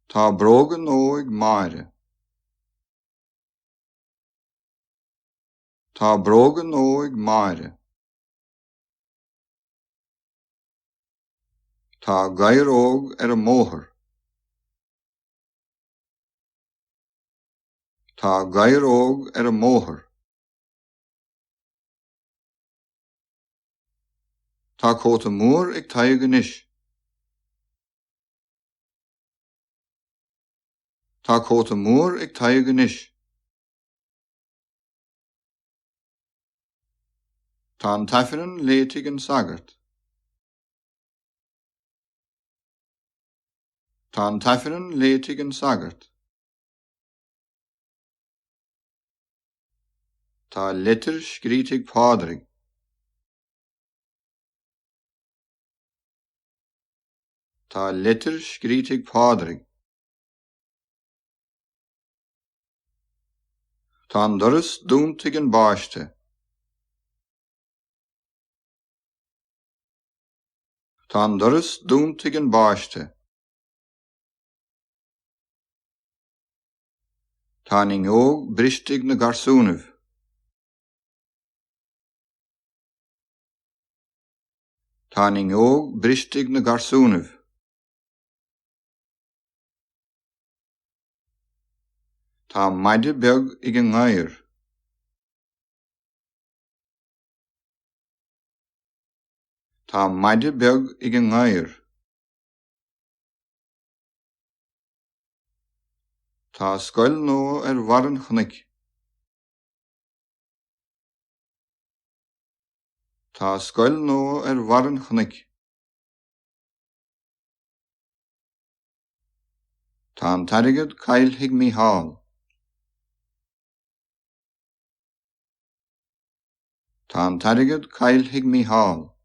Tá bróga nóig Máire. Tá bróga nóig Máire. Tá gairóg mbóthar. Tá gairóg mbóthar. Tá cóta mór ag Tadhg anois. Tá cóta mór ag Tadhg anois. Tá tAifreann léite an sagart. Tá tAifreann léite an sagart. Tá litir scríte Pádraig. Tá litir scríte Pádraig. Tá doras dúnta an bpáiste. Tá doras dúnta an bpáiste. Tá fhuinneog briste na garsúnaibh. Tá fhuinneog briste na garsúnaibh. Tá maide beag ag an ngadhar. Tá maide beag ag an ngadhar. Tá scoil nua bharra chnoic. Tá scoil nua bharra chnoic. Tá tAirgead caillte Mícheál. Tá tAirgead caillte Mícheál.